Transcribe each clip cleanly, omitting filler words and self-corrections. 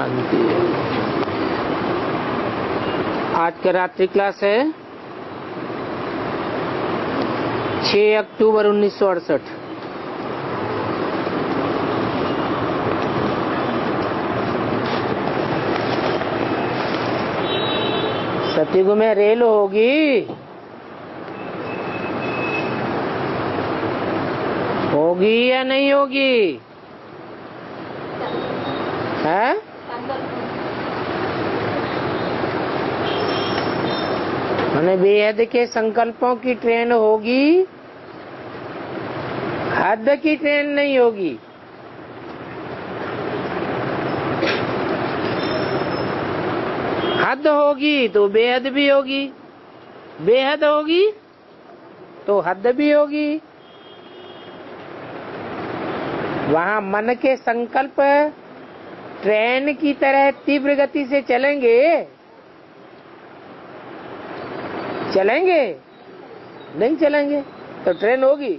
शांति। आज का रात्रि क्लास है 6 अक्टूबर 1968। सतयुग में रेल होगी या नहीं होगी? है? मैंने बेहद के संकल्पों की ट्रेन होगी, हद की ट्रेन नहीं होगी। हद होगी तो बेहद भी होगी, बेहद होगी तो हद भी होगी। वहां मन के संकल्प ट्रेन की तरह तीव्र गति से चलेंगे, चलेंगे नहीं चलेंगे तो ट्रेन होगी।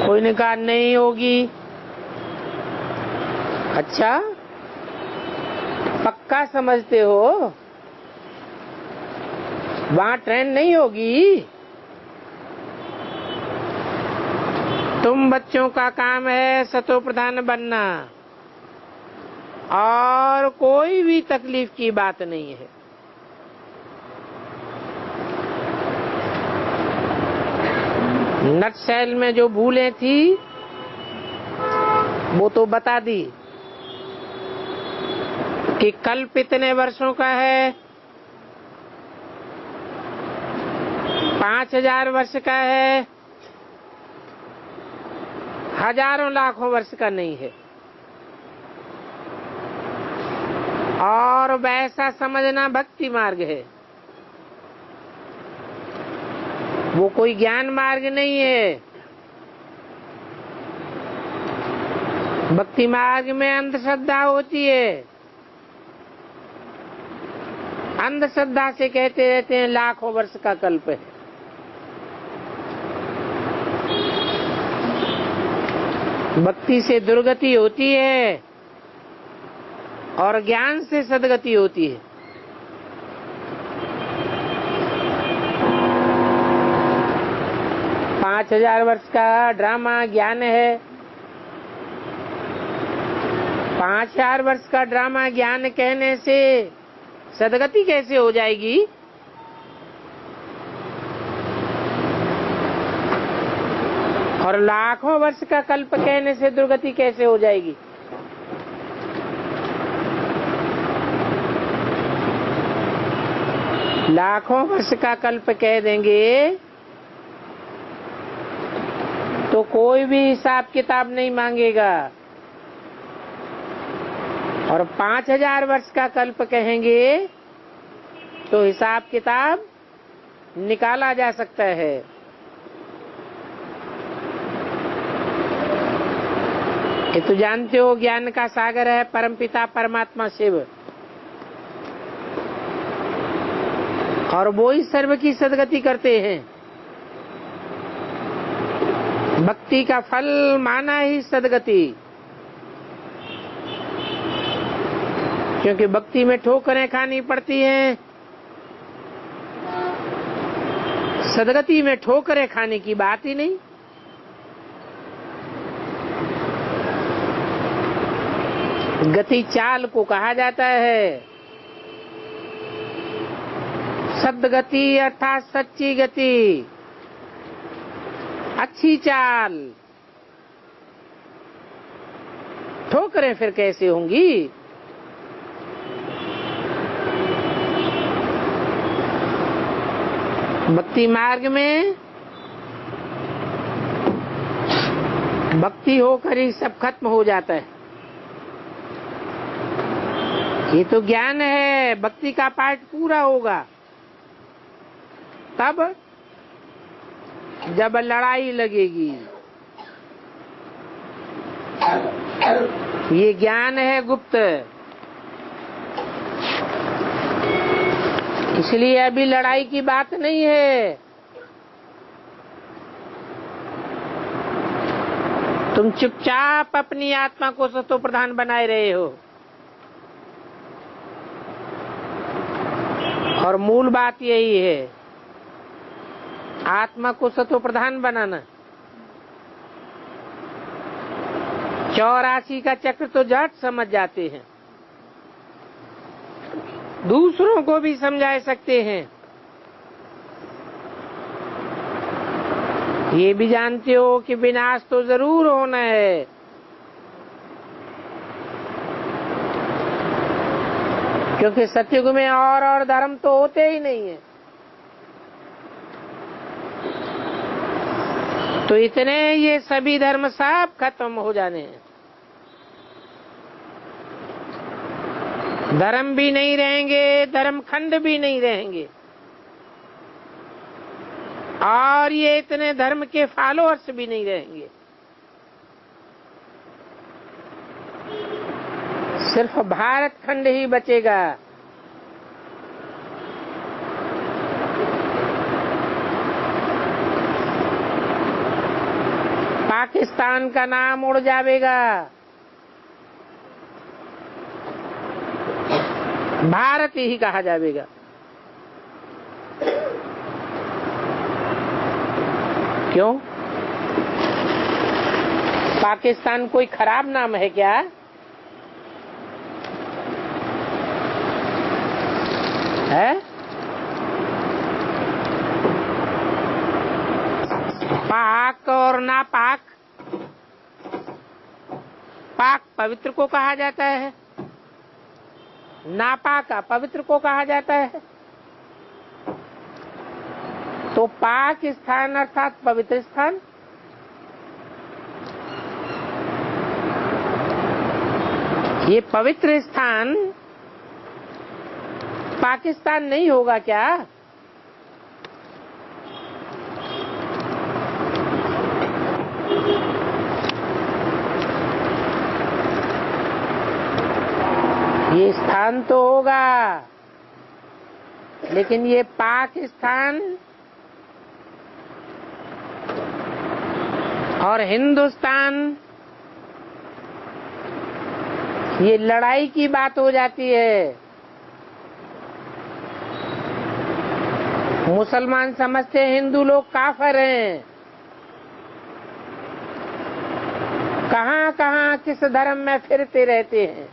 कोई ने कहा नहीं होगी। अच्छा, पक्का समझते हो वहां ट्रेन नहीं होगी? तुम बच्चों का काम है सतो प्रधान बनना और कोई भी तकलीफ की बात नहीं है। नटशेल में जो भूलें थी वो तो बता दी कि कल्प इतने वर्षों का है, 5000 वर्ष का है, हजारों लाखों वर्ष का नहीं है। और वैसा समझना भक्ति मार्ग है, वो कोई ज्ञान मार्ग नहीं है। भक्ति मार्ग में अंधश्रद्धा होती है। अंधश्रद्धा से कहते रहते हैं लाखों वर्ष का कल्प है। भक्ति से दुर्गति होती है और ज्ञान से सदगति होती है। पांच 5000 वर्ष का ड्रामा ज्ञान है। 5000 वर्ष का ड्रामा ज्ञान कहने से सदगति कैसे हो जाएगी? और लाखों वर्ष का कल्प कहने से दुर्गति कैसे हो जाएगी? लाखों वर्ष का कल्प कह देंगे तो कोई भी हिसाब किताब नहीं मांगेगा, और 5000 वर्ष का कल्प कहेंगे तो हिसाब किताब निकाला जा सकता है। ये तो जानते हो ज्ञान का सागर है परमपिता परमात्मा शिव, और वो ही सर्व की सदगति करते हैं। भक्ति का फल माना ही सदगति, क्योंकि भक्ति में ठोकरें खानी पड़ती हैं, सदगति में ठोकरें खाने की बात ही नहीं। गति चाल को कहा जाता है। सद्गति अर्थात सच्ची गति, अच्छी चाल। ठोकरें फिर कैसे होंगी? भक्ति मार्ग में भक्ति होकर ही सब खत्म हो जाता है। ये तो ज्ञान है, भक्ति का पाठ पूरा होगा तब जब लड़ाई लगेगी। ये ज्ञान है गुप्त, इसलिए अभी लड़ाई की बात नहीं है। तुम चुपचाप अपनी आत्मा को सतो प्रधान बनाए रहे हो। और मूल बात यही है, आत्मा को सतो प्रधान बनाना। 84 का चक्र तो झट समझ जाते हैं, दूसरों को भी समझा सकते हैं। ये भी जानते हो कि विनाश तो जरूर होना है। क्योंकि सतयुग में और धर्म तो होते ही नहीं है। तो इतने ये सभी धर्म सब खत्म हो जाने हैं। धर्म भी नहीं रहेंगे, धर्म खंड भी नहीं रहेंगे, और ये इतने धर्म के फॉलोअर्स भी नहीं रहेंगे। सिर्फ भारत खंड ही बचेगा। पाकिस्तान का नाम उड़ जाएगा, भारत ही कहा जाएगा। क्यों? पाकिस्तान कोई खराब नाम है क्या? है? पाक और नापाक, पाक पवित्र को कहा जाता है, नापाक अपवित्र को कहा जाता है। तो पाक स्थान अर्थात पवित्र स्थान, ये पवित्र स्थान पाकिस्तान नहीं होगा क्या? ये स्थान तो होगा, लेकिन ये पाकिस्तान और हिंदुस्तान, ये लड़ाई की बात हो जाती है। मुसलमान समझते हैं हिंदू लोग काफिर हैं। कहां कहां किस धर्म में फिरते रहते हैं,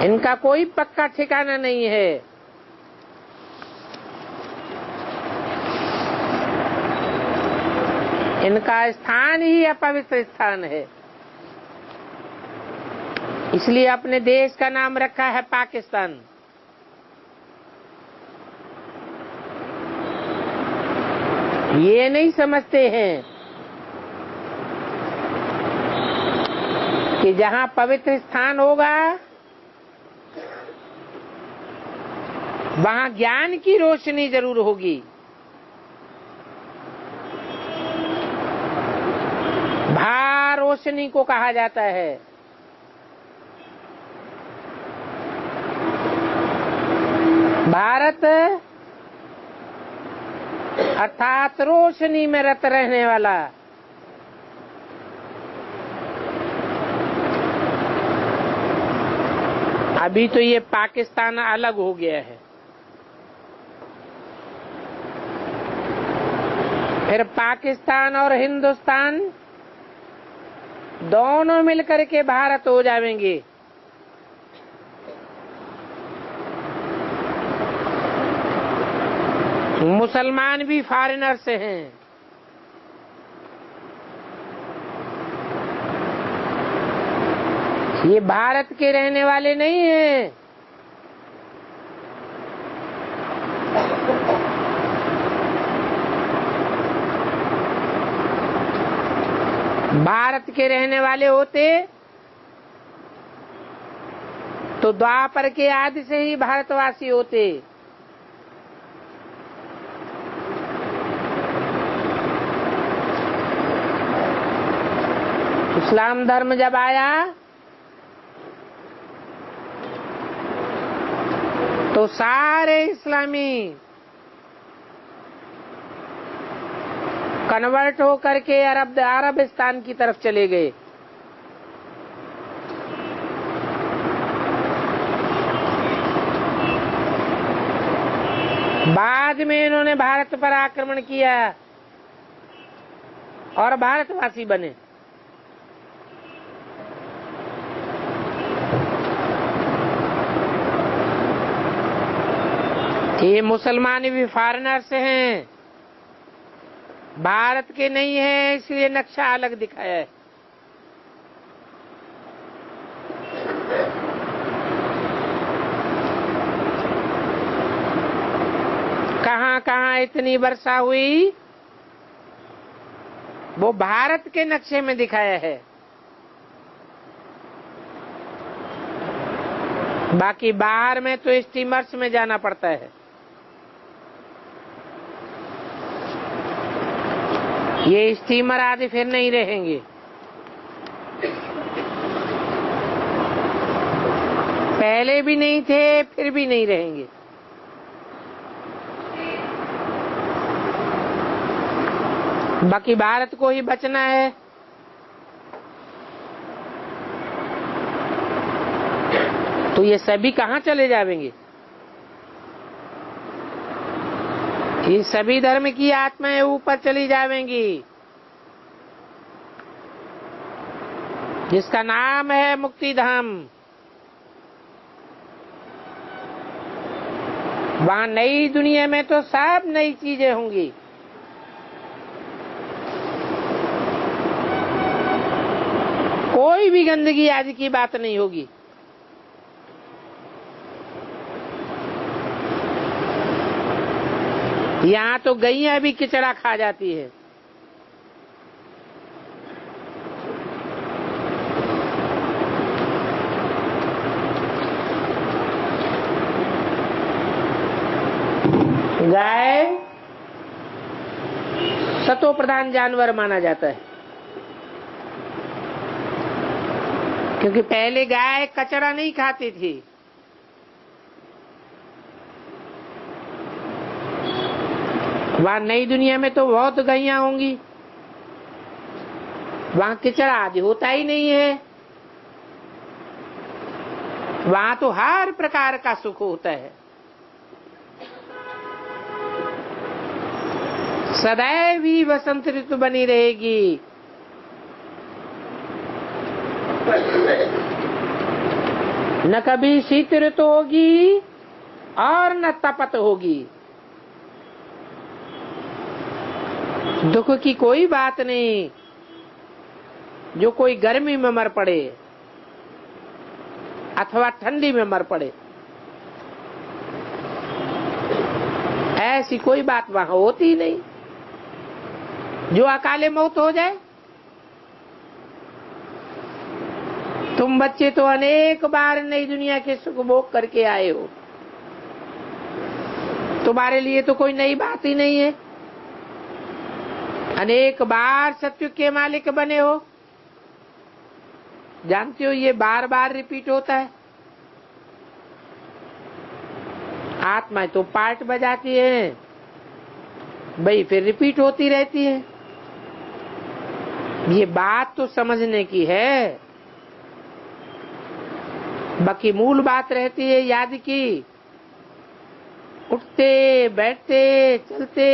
इनका कोई पक्का ठिकाना नहीं है। इनका स्थान ही अपवित्र स्थान है। इसलिए अपने देश का नाम रखा है पाकिस्तान। ये नहीं समझते हैं कि जहां पवित्र स्थान होगा वहां ज्ञान की रोशनी जरूर होगी। भा रोशनी को कहा जाता है। भारत अर्थात रोशनी में रत रहने वाला। अभी तो ये पाकिस्तान अलग हो गया है, फिर पाकिस्तान और हिंदुस्तान दोनों मिलकर के भारत हो जाएंगे। मुसलमान भी फॉरेनर से हैं। ये भारत के रहने वाले नहीं हैं। भारत के रहने वाले होते तो द्वापर के आदि से ही भारतवासी होते। इस्लाम धर्म जब आया तो सारे इस्लामी कन्वर्ट होकर के अरबिस्तान की तरफ चले गए। बाद में इन्होंने भारत पर आक्रमण किया और भारतवासी बने। ये मुसलमान भी फॉरेनर्स हैं, भारत के नहीं है, इसलिए नक्शा अलग दिखाया है। कहां कहां इतनी वर्षा हुई वो भारत के नक्शे में दिखाया है, बाकी बाहर में तो स्टीमर्स में जाना पड़ता है। ये स्टीमर आदि फिर नहीं रहेंगे। पहले भी नहीं थे, फिर भी नहीं रहेंगे। बाकी भारत को ही बचना है। तो ये सभी कहां चले जाएंगे? ये सभी धर्म की आत्माएं ऊपर चली जाएंगी, जिसका नाम है मुक्ति धाम। वहां नई दुनिया में तो सब नई चीजें होंगी। कोई भी गंदगी आदि की बात नहीं होगी। यहाँ तो गैया भी किचड़ा खा जाती है। गाय सतो प्रधान जानवर माना जाता है, क्योंकि पहले गाय कचरा नहीं खाती थी। वहां नई दुनिया में तो बहुत गैया होंगी, वहां किचड़ा आदि होता ही नहीं है। वहां तो हर प्रकार का सुख होता है। सदैव ही वसंत ऋतु बनी रहेगी। न कभी शीत ऋतु होगी और न तपत होगी। दुख की कोई बात नहीं। जो कोई गर्मी में मर पड़े अथवा ठंडी में मर पड़े, ऐसी कोई बात वहां होती ही नहीं। जो अकाले मौत हो जाए, तुम बच्चे तो अनेक बार नई दुनिया के सुख भोग करके आए हो, तुम्हारे लिए तो कोई नई बात ही नहीं है। अनेक बार सतयुग के मालिक बने हो, जानते हो ये बार बार रिपीट होता है। आत्मा तो पार्ट बजाती है भाई, फिर रिपीट होती रहती है। ये बात तो समझने की है, बाकी मूल बात रहती है याद की। उठते बैठते चलते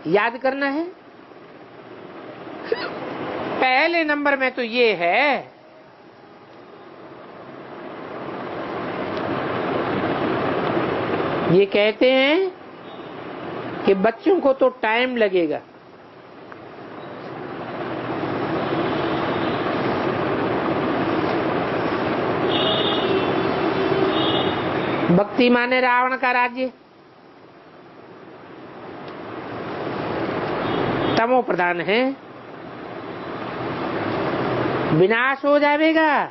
याद करना है। पहले नंबर में तो ये है। ये कहते हैं कि बच्चों को तो टाइम लगेगा, भक्ति माने रावण का राज्य, तमो प्रधान है, विनाश हो जाएगा,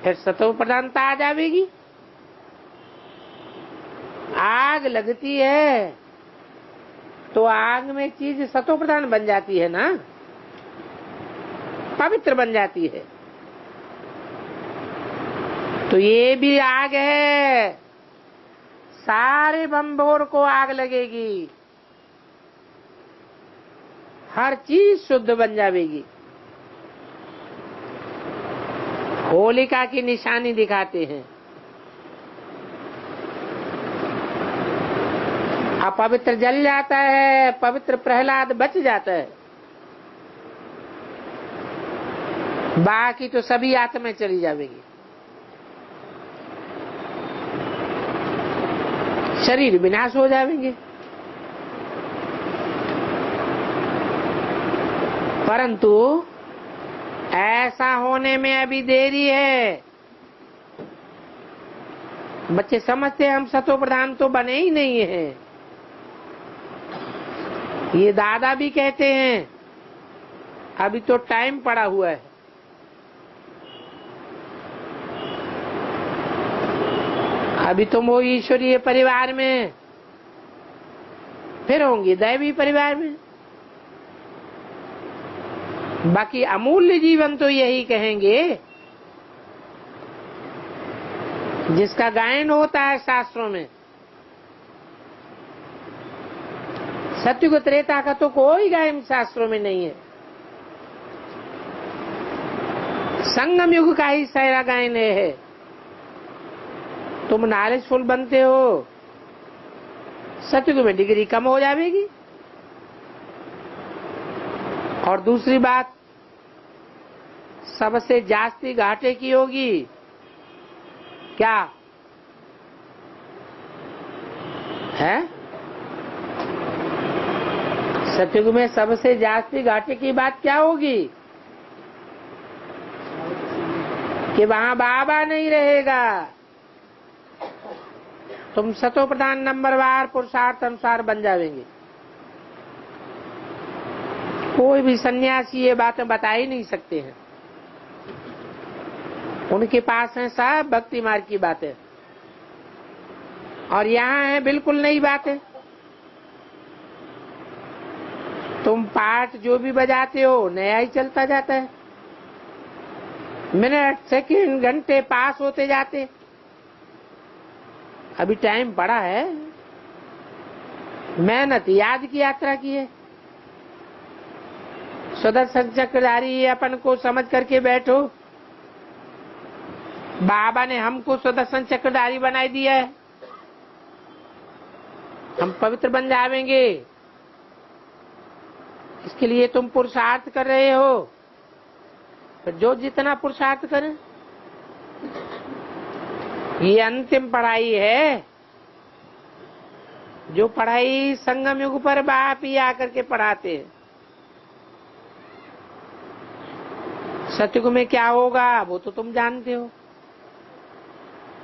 फिर सतो प्रधानता आ जाएगी। आग लगती है तो आग में चीज सतो प्रधान बन जाती है ना, पवित्र बन जाती है। तो ये भी आग है, सारे बम्बोर को आग लगेगी। हर चीज शुद्ध बन जाएगी। होलिका की निशानी दिखाते हैं। अपवित्र जल जाता है, पवित्र प्रहलाद बच जाता है, बाकी तो सभी आत्माएं चली जाएगी। शरीर विनाश हो जाएंगे। परंतु ऐसा होने में अभी देरी है। बच्चे समझते हैं हम सतो प्रधान तो बने ही नहीं है। ये दादा भी कहते हैं अभी तो टाइम पड़ा हुआ है। अभी तुम वो ईश्वरीय परिवार में, फिर होंगे दैवी परिवार में। बाकी अमूल्य जीवन तो यही कहेंगे जिसका गायन होता है शास्त्रों में। सत्युग त्रेता का तो कोई गायन शास्त्रों में नहीं है। संगम युग का ही सारा गायन है। तुम नॉलेजफुल बनते हो, सत्युग में डिग्री कम हो जाएगी। और दूसरी बात, सबसे जास्ती घाटे की होगी क्या है? सत्युग में सबसे जास्ती घाटे की बात क्या होगी कि वहां बाबा नहीं रहेगा। तुम सतो प्रधान नंबरवार पुरुषार्थ अनुसार बन जाएंगे। कोई भी सन्यासी ये बातें बता ही नहीं सकते हैं। उनके पास है सब भक्ति मार्ग की बातें, और यहाँ है बिल्कुल नई बातें। तुम पाठ जो भी बजाते हो नया ही चलता जाता है। मिनट सेकंड घंटे पास होते जाते। अभी टाइम पड़ा है, मेहनत याद की यात्रा की है। सुदर्शन चक्रधारी अपन को समझ करके बैठो। बाबा ने हमको सुदर्शन चक्रधारी बनाई दिया है। हम पवित्र बन जाएंगे, इसके लिए तुम पुरुषार्थ कर रहे हो। तो जो जितना पुरुषार्थ करे, ये अंतिम पढ़ाई है। जो पढ़ाई संगम युग पर बाप ही आकर के पढ़ाते हैं। सतयुग में क्या होगा वो तो तुम जानते हो।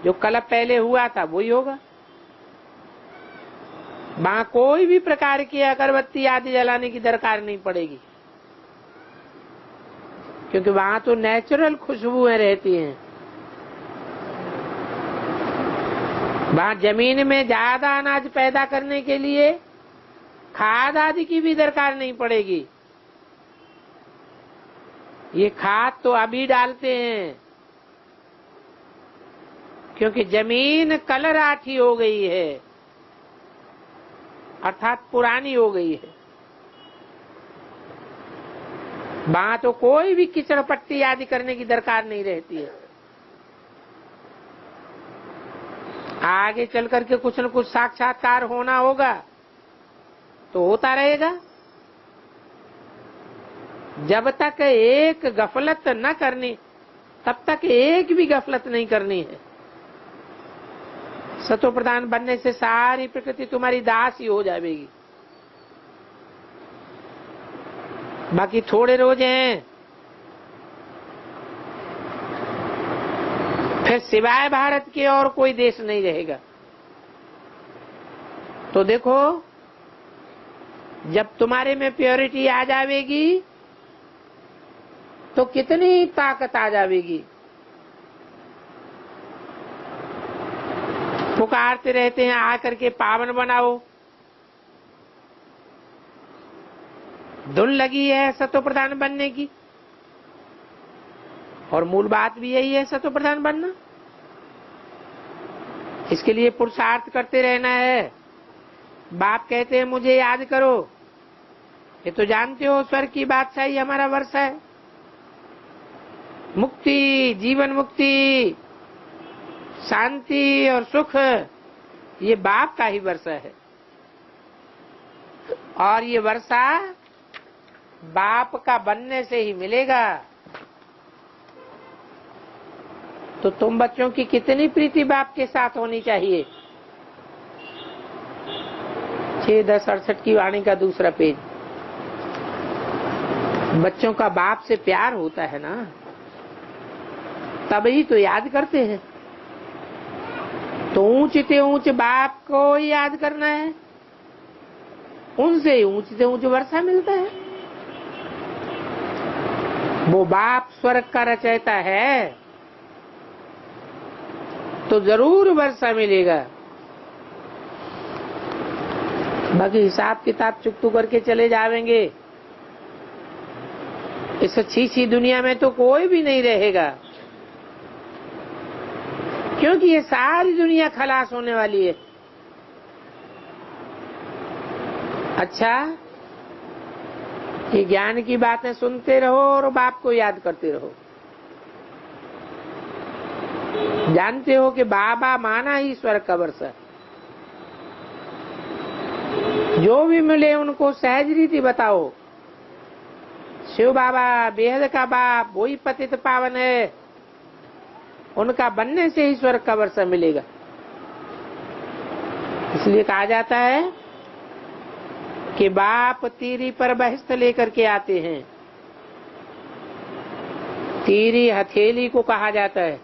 जो कल पहले हुआ था वही होगा। वहां कोई भी प्रकार की अगरबत्ती आदि जलाने की दरकार नहीं पड़ेगी, क्योंकि वहां तो नेचुरल खुशबुएं रहती हैं। वहां जमीन में ज्यादा अनाज पैदा करने के लिए खाद आदि की भी दरकार नहीं पड़ेगी। ये खाद तो अभी डालते हैं, क्योंकि जमीन कलर आठी हो गई है, अर्थात पुरानी हो गई है। वहां तो कोई भी कीचड़ पट्टी आदि करने की दरकार नहीं रहती है। आगे चल करके कुछ न कुछ साक्षात्कार होना होगा तो होता रहेगा। जब तक एक गफलत न करनी, तब तक एक भी गफलत नहीं करनी है। सतो प्रधान बनने से सारी प्रकृति तुम्हारी दास ही हो जाएगी। बाकी थोड़े रोज हैं, फिर सिवाय भारत के और कोई देश नहीं रहेगा। तो देखो, जब तुम्हारे में प्योरिटी आ जाएगी तो कितनी ताकत आ जाएगी। पुकारते रहते हैं आकर के पावन बनाओ। धुन लगी है सतो प्रधान बनने की, और मूल बात भी यही है सतो प्रधान बनना। इसके लिए पुरुषार्थ करते रहना है। बाप कहते हैं मुझे याद करो, ये तो जानते हो स्वर्ग की बादशाही हमारा वर्ष है। मुक्ति, जीवन मुक्ति, शांति और सुख ये बाप का ही वर्षा है। और ये वर्षा बाप का बनने से ही मिलेगा। तो तुम बच्चों की कितनी प्रीति बाप के साथ होनी चाहिए। 6-10-68 की वाणी का दूसरा पेज। बच्चों का बाप से प्यार होता है ना, तभी तो याद करते हैं। तो ऊंच से ऊंच बाप को याद करना है, उनसे ऊंच से ऊंच वर्षा मिलता है। वो बाप स्वर्ग का रचयिता है तो जरूर वर्षा मिलेगा। बाकी हिसाब किताब चुकतू करके चले जावेंगे, इस अच्छी दुनिया में तो कोई भी नहीं रहेगा, क्योंकि ये सारी दुनिया खलास होने वाली है। अच्छा, ये ज्ञान की बातें सुनते रहो और बाप को याद करते रहो। जानते हो कि बाबा माना ही स्वर्ग का वर्षा। जो भी मिले उनको सहज रीति बताओ। शिव बाबा बेहद का बाप वही पतित पावन है, उनका बनने से ही स्वर्ग का वर्षा मिलेगा। इसलिए कहा जाता है कि बाप तीरी पर बहिष्ठ लेकर के आते हैं। तीरी हथेली को कहा जाता है।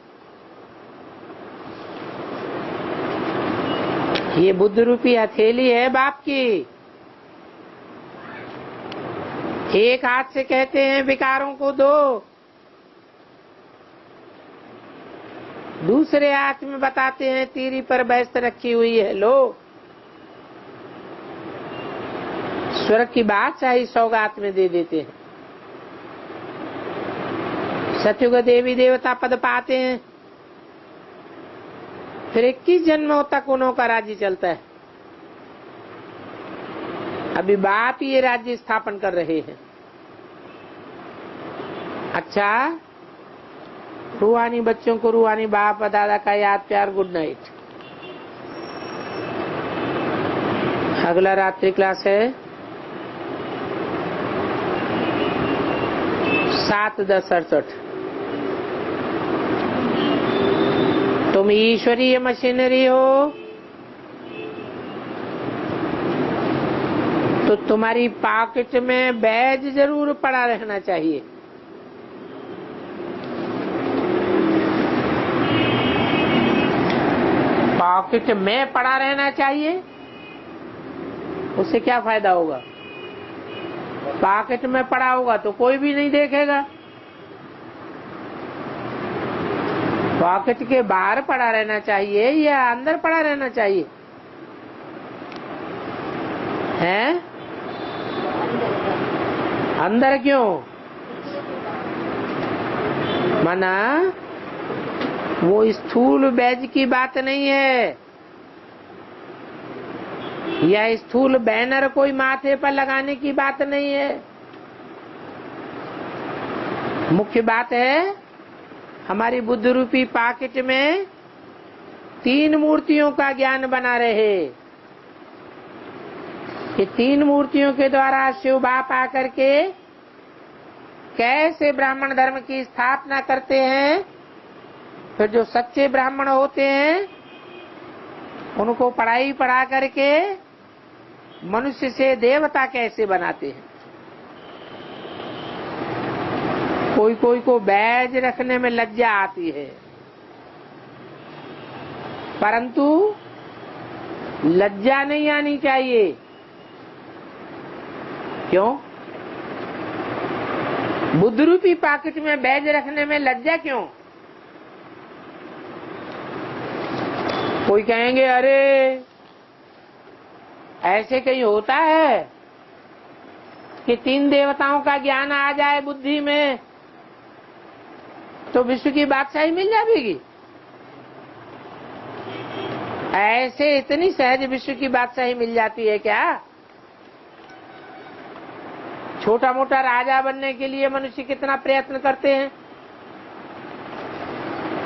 ये बुद्ध रूपी हथेली है बाप की। एक हाथ से कहते हैं विकारों को दो, दूसरे हाथ में बताते हैं तीरी पर बहिष्ठ रखी हुई है, लो। स्वर्ग की बादशाही सौगात में दे देते हैं। सतयुग देवी देवता पद पाते हैं, फिर 21 जन्मों तक उन्हों का राज्य चलता है। अभी बाप ये राज्य स्थापन कर रहे हैं। अच्छा, रूहानी बच्चों को रूहानी बाप दादा का याद प्यार, गुड नाइट। अगला रात्रि क्लास है 7-10-68। तुम ईश्वरीय मशीनरी हो तो तुम्हारी पॉकेट में बैज जरूर पड़ा रहना चाहिए। पॉकेट में पड़ा रहना चाहिए, उससे क्या फायदा होगा। पॉकेट में पड़ा होगा तो कोई भी नहीं देखेगा। पॉकेट के बाहर पड़ा रहना चाहिए या अंदर पड़ा रहना चाहिए, हैं? अंदर क्यों? माना वो स्थूल बैज की बात नहीं है, या स्थूल बैनर कोई माथे पर लगाने की बात नहीं है। मुख्य बात है हमारी बुद्ध रूपी पॉकेट में 3 मूर्तियों का ज्ञान बना रहे। ये 3 मूर्तियों के द्वारा शिव बाप आकर के कैसे ब्राह्मण धर्म की स्थापना करते हैं, फिर जो सच्चे ब्राह्मण होते हैं उनको पढ़ाई पढ़ा करके मनुष्य से देवता कैसे बनाते हैं। कोई कोई को बैज रखने में लज्जा आती है, परंतु लज्जा नहीं आनी चाहिए। क्यों? बुद्ध रूपी पॉकेट में बैज रखने में लज्जा क्यों? कोई कहेंगे अरे ऐसे कहीं होता है कि 3 देवताओं का ज्ञान आ जाए बुद्धि में तो विश्व की बादशाही मिल जाएगी। ऐसे इतनी सहज विश्व की बादशाही मिल जाती है क्या? छोटा मोटा राजा बनने के लिए मनुष्य कितना प्रयत्न करते हैं,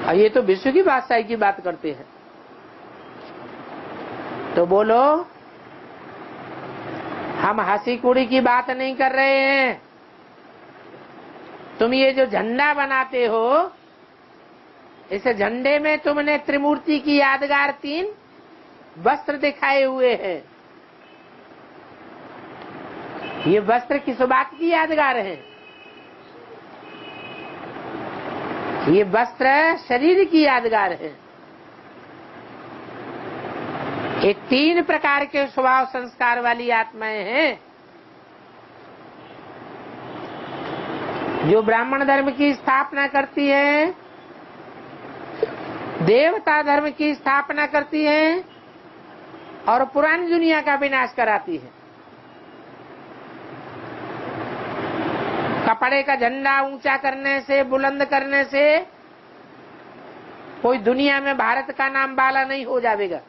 और ये तो विश्व की बादशाही की बात करते हैं। तो बोलो, हम हंसी कुड़ी की बात नहीं कर रहे हैं। तुम ये जो झंडा बनाते हो, इस झंडे में तुमने त्रिमूर्ति की यादगार 3 वस्त्र दिखाए हुए हैं। ये वस्त्र किस बात की यादगार हैं? ये वस्त्र शरीर की यादगार है। ये 3 प्रकार के स्वभाव संस्कार वाली आत्माएं हैं जो ब्राह्मण धर्म की स्थापना करती है, देवता धर्म की स्थापना करती है और पुरानी दुनिया का विनाश कराती है। कपड़े का झंडा ऊंचा करने से, बुलंद करने से कोई दुनिया में भारत का नाम बाला नहीं हो जाएगा।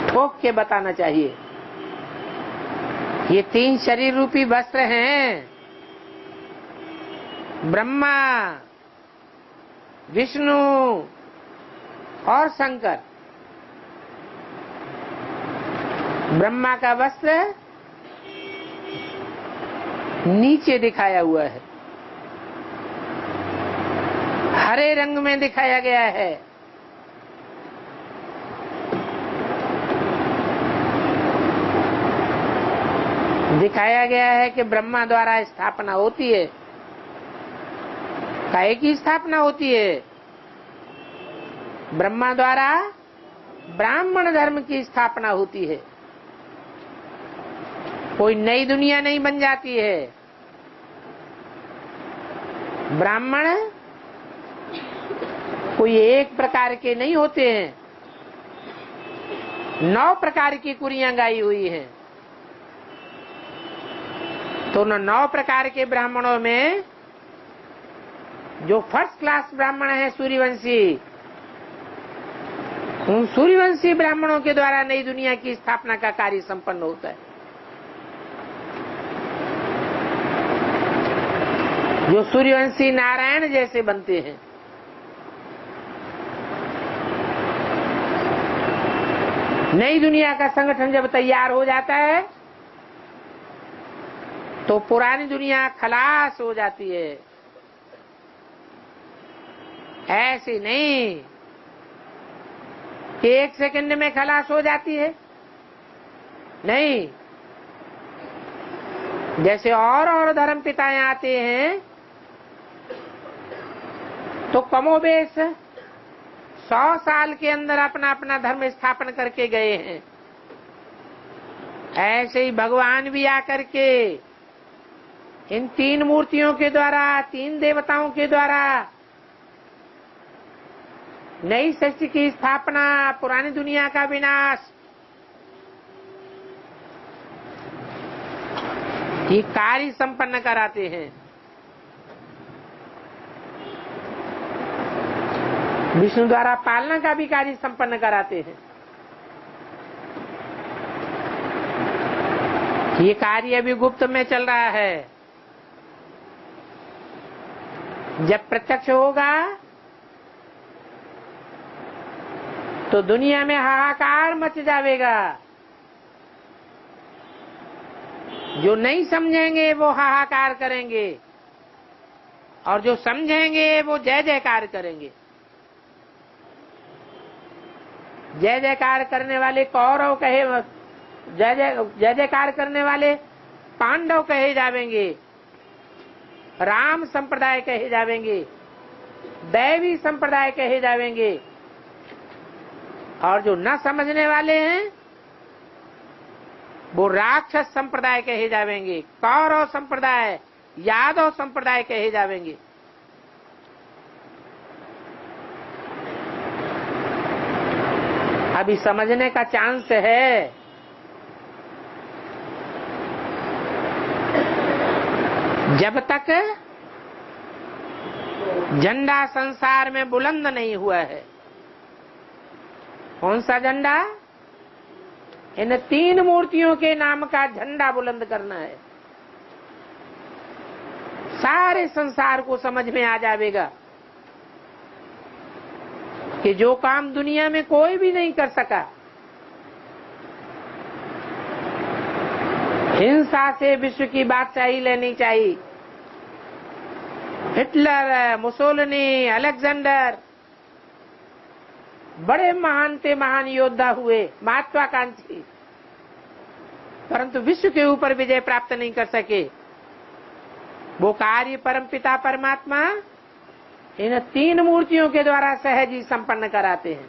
ठोक के बताना चाहिए। ये 3 शरीर रूपी वस्त्र हैं, ब्रह्मा, विष्णु और शंकर। ब्रह्मा का वस्त्र नीचे दिखाया हुआ है, हरे रंग में दिखाया गया है। दिखाया गया है कि ब्रह्मा द्वारा स्थापना होती है। काहे की स्थापना होती है? ब्रह्मा द्वारा ब्राह्मण धर्म की स्थापना होती है। कोई नई दुनिया नहीं बन जाती है। ब्राह्मण कोई एक प्रकार के नहीं होते हैं, 9 प्रकार की कुरियां गाई हुई हैं। तो 9 प्रकार के ब्राह्मणों में जो फर्स्ट क्लास ब्राह्मण है सूर्यवंशी, उन सूर्यवंशी ब्राह्मणों के द्वारा नई दुनिया की स्थापना का कार्य संपन्न होता है। जो सूर्यवंशी नारायण जैसे बनते हैं। नई दुनिया का संगठन जब तैयार हो जाता है तो पुरानी दुनिया खलास हो जाती है। ऐसी नहीं कि 1 सेकंड में खलास हो जाती है, नहीं। जैसे और धर्म पिताएं आते हैं तो कमोबेश 100 साल के अंदर अपना अपना धर्म स्थापन करके गए हैं। ऐसे ही भगवान भी आकर के इन 3 मूर्तियों के द्वारा, 3 देवताओं के द्वारा नई सृष्टि की स्थापना, पुरानी दुनिया का विनाश, ये कार्य संपन्न कराते हैं। विष्णु द्वारा पालना का भी कार्य संपन्न कराते हैं। ये कार्य अभी गुप्त में चल रहा है। जब प्रत्यक्ष होगा तो दुनिया में हाहाकार मच जाएगा। जो नहीं समझेंगे वो हाहाकार करेंगे और जो समझेंगे वो जय जयकार करेंगे। जय जयकार करने वाले कौरव कहे, जय जयकार करने वाले पांडव कहे जावेंगे, राम संप्रदाय कहे जावेंगे, दैवी संप्रदाय कहे जावेंगे। और जो न समझने वाले हैं वो राक्षस संप्रदाय कहे जावेंगे, कौरव संप्रदाय, यादव संप्रदाय कहे जावेंगे। अभी समझने का चांस है। जब तक झंडा संसार में बुलंद नहीं हुआ है। कौन सा झंडा? इन तीन मूर्तियों के नाम का झंडा बुलंद करना है। सारे संसार को समझ में आ जाएगा कि जो काम दुनिया में कोई भी नहीं कर सका, हिंसा से विश्व की बादशाही लेनी चाहिए। हिटलर, मुसोलिनी, अलेक्जेंडर बड़े महान थे, महान योद्धा हुए, महत्वाकांक्षी, परंतु विश्व के ऊपर विजय प्राप्त नहीं कर सके। वो कार्य परमपिता परमात्मा इन तीन मूर्तियों के द्वारा सहज ही संपन्न कराते हैं,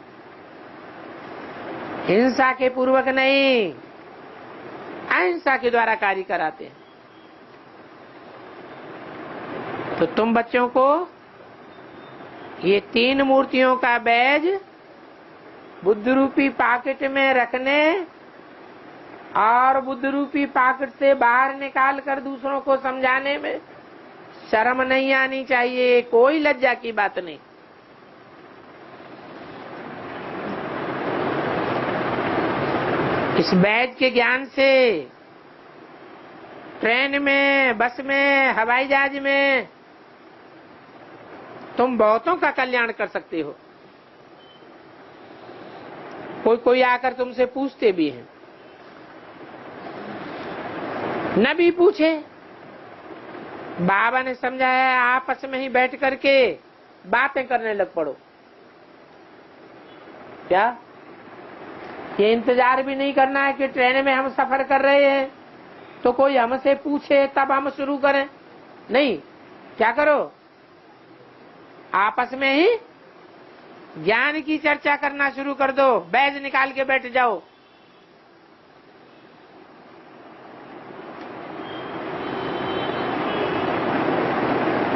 हिंसा के पूर्वक नहीं, अहिंसा के द्वारा कार्य कराते हैं। तो तुम बच्चों को ये तीन मूर्तियों का बैज बुद्ध रूपी पॉकेट में रखने और बुद्ध रूपी पॉकेट से बाहर निकाल कर दूसरों को समझाने में शर्म नहीं आनी चाहिए, कोई लज्जा की बात नहीं। इस बैज के ज्ञान से ट्रेन में, बस में, हवाई जहाज में तुम बहुतों का कल्याण कर सकते हो। कोई कोई आकर तुमसे पूछते भी हैं, न भी पूछे, बाबा ने समझाया आपस में ही बैठ करके बातें करने लग पड़ो। क्या ये इंतजार भी नहीं करना है कि ट्रेन में हम सफर कर रहे हैं तो कोई हमसे पूछे तब हम शुरू करें? नहीं, क्या करो, आपस में ही ज्ञान की चर्चा करना शुरू कर दो, बैज निकाल के बैठ जाओ।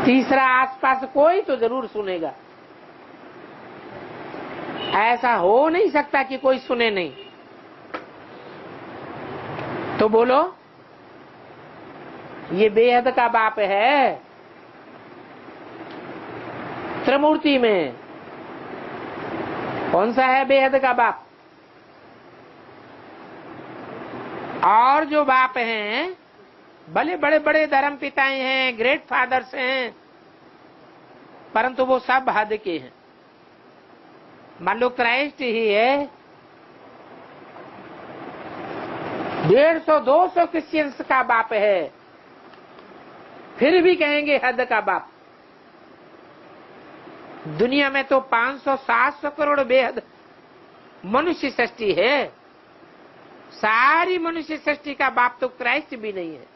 तीसरा आसपास कोई तो जरूर सुनेगा, ऐसा हो नहीं सकता कि कोई सुने नहीं। तो बोलो, ये बेहद का बाप है त्रिमूर्ति में। कौन सा है बेहद का बाप? और जो बाप हैं भले बड़े बड़े धर्म पिताएं हैं, ग्रेट फादर्स हैं, परंतु वो सब हद के हैं। मान लो क्राइस्ट ही है, 150-200 क्रिश्चियंस का बाप है, फिर भी कहेंगे हद का बाप। दुनिया में तो 500-700 करोड़ बेहद मनुष्य सृष्टि है, सारी मनुष्य सृष्टि का बाप तो क्राइस्ट भी नहीं है,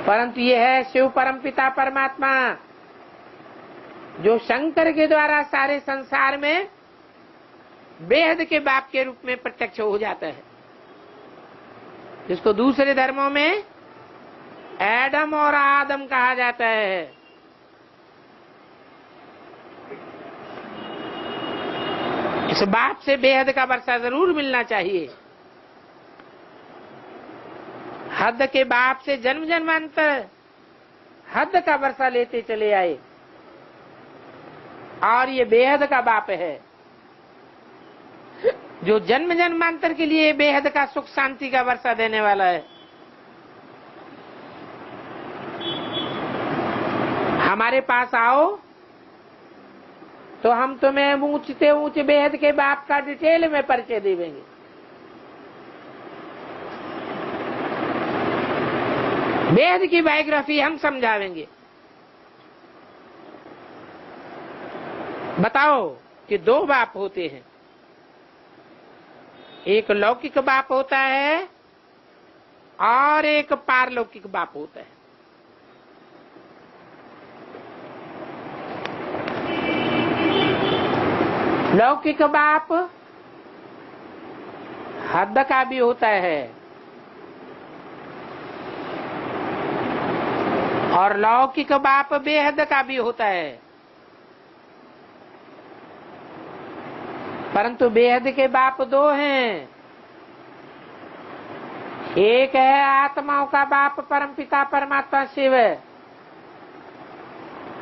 परंतु ये है शिव परमपिता परमात्मा, जो शंकर के द्वारा सारे संसार में बेहद के बाप के रूप में प्रत्यक्ष हो जाता है, जिसको दूसरे धर्मों में एडम और आदम कहा जाता है। इस बाप से बेहद का वर्षा जरूर मिलना चाहिए। हद के बाप से जन्म जन्मांतर हद का वर्षा लेते चले आए, और ये बेहद का बाप है जो जन्म जन्मांतर के लिए बेहद का सुख शांति का वर्षा देने वाला है। हमारे पास आओ तो हम तुम्हें ऊंचते ऊंचे बेहद के बाप का डिटेल में परिचय देंगे। बेहद की बायोग्राफी हम समझावेंगे। बताओ कि दो बाप होते हैं, एक लौकिक बाप होता है और एक पारलौकिक बाप होता है। लौकिक बाप हद का भी होता है और लौकिक बाप बेहद का भी होता है, परंतु बेहद के बाप दो हैं। एक है आत्माओं का बाप परमपिता परमात्मा शिव,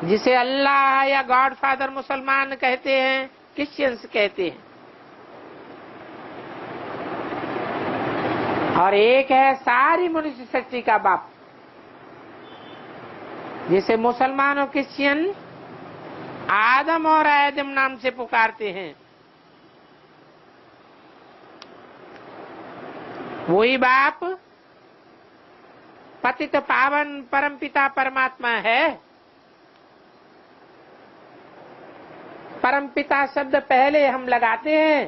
जिसे अल्लाह या गॉड फादर मुसलमान कहते हैं, क्रिश्चियंस कहते हैं। और एक है सारी मनुष्य सृष्टि का बाप, जिसे मुसलमान और क्रिश्चियन आदम और आदम नाम से पुकारते हैं। वही बाप पतित पावन परमपिता परमात्मा है। परमपिता शब्द पहले हम लगाते हैं,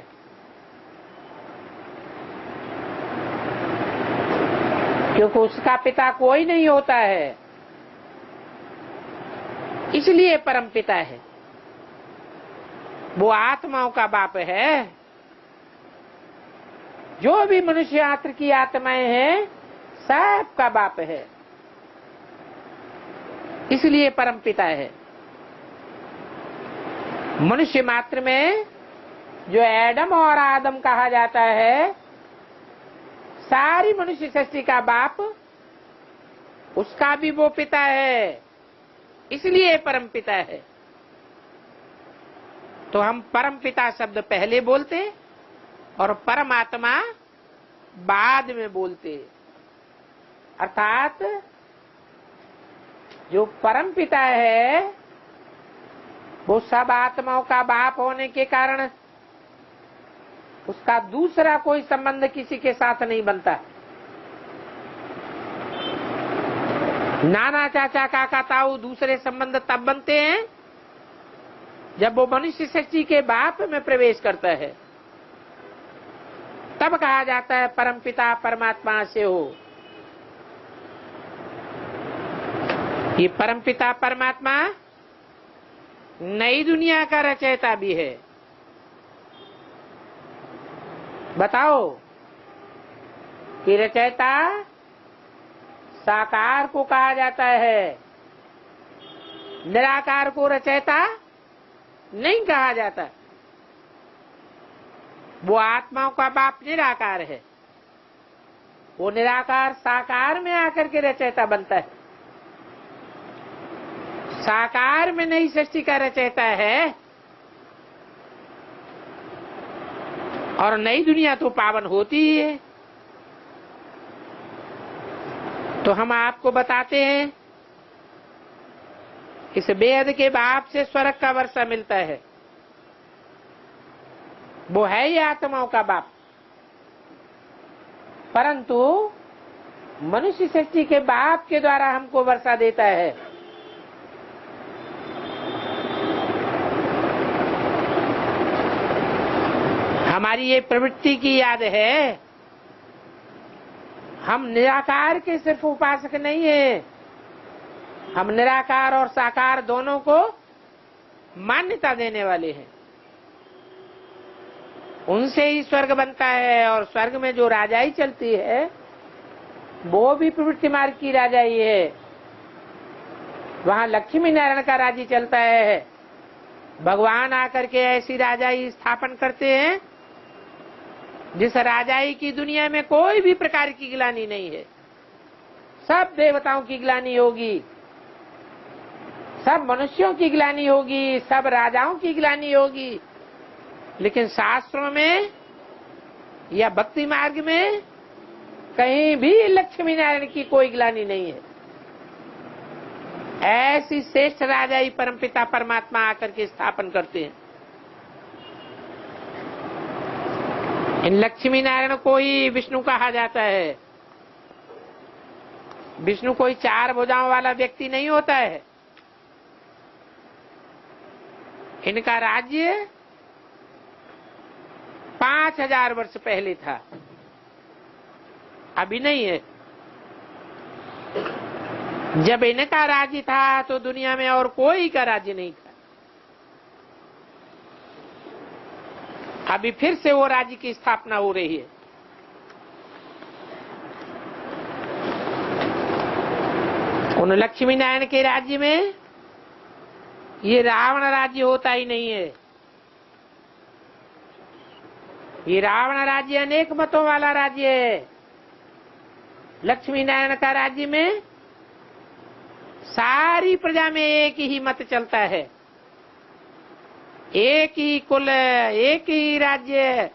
क्योंकि उसका पिता कोई नहीं होता है, इसलिए परमपिता है। वो आत्माओं का बाप है। जो भी मनुष्य मात्र की आत्माएं हैं, सबका बाप है, इसलिए परमपिता है। मनुष्य मात्र में जो एडम और आदम कहा जाता है, सारी मनुष्य सृष्टि का बाप, उसका भी वो पिता है, इसलिए परमपिता है। तो हम परमपिता शब्द पहले बोलते और परमात्मा बाद में बोलते। अर्थात जो परमपिता है वो सब आत्माओं का बाप होने के कारण उसका दूसरा कोई संबंध किसी के साथ नहीं बनता। नाना चाचा काका ताऊ दूसरे संबंध तब बनते हैं जब वो मनुष्य सृष्टि के बाप में प्रवेश करता है, तब कहा जाता है परमपिता परमात्मा से हो। ये परमपिता परमात्मा नई दुनिया का रचयिता भी है। बताओ कि रचयिता साकार को कहा जाता है, निराकार को रचयिता नहीं कहा जाता। वो आत्माओं का बाप निराकार है, वो निराकार साकार में आकर के रचयिता बनता है। साकार में नई सृष्टि का रचयिता है, और नई दुनिया तो पावन होती ही है। तो हम आपको बताते हैं, इस बेहद के बाप से स्वर्ग का वर्षा मिलता है। वो है ही आत्माओं का बाप, परंतु मनुष्य सृष्टि के बाप के द्वारा हमको वर्षा देता है। हमारी ये प्रवृत्ति की याद है, हम निराकार के सिर्फ उपासक नहीं है, हम निराकार और साकार दोनों को मान्यता देने वाले हैं। उनसे ही स्वर्ग बनता है, और स्वर्ग में जो राजाई चलती है वो भी प्रवृत्ति मार्ग की राजाई है। वहां लक्ष्मी नारायण का राज्य चलता है। भगवान आकर के ऐसी राजाई स्थापन करते हैं जिस राजाई की दुनिया में कोई भी प्रकार की ग्लानि नहीं है। सब देवताओं की ग्लानि होगी, सब मनुष्यों की ग्लानि होगी, सब राजाओं की ग्लानि होगी, लेकिन शास्त्रों में या भक्ति मार्ग में कहीं भी लक्ष्मी नारायण की कोई ग्लानि नहीं है। ऐसी श्रेष्ठ राजाई परमपिता परमात्मा आकर के स्थापन करते हैं। इन लक्ष्मी नारायण को ही विष्णु कहा जाता है। विष्णु कोई चार भुजाओं वाला व्यक्ति नहीं होता है। इनका राज्य 5000 वर्ष पहले था, अभी नहीं है। जब इनका राज्य था तो दुनिया में और कोई का राज्य नहीं था। अभी फिर से वो राज्य की स्थापना हो रही है। उन लक्ष्मी नारायण के राज्य में ये रावण राज्य होता ही नहीं है। ये रावण राज्य अनेक मतों वाला राज्य है। लक्ष्मी नारायण का राज्य में सारी प्रजा में एक ही मत चलता है, एक ही कुल, एक ही राज्य।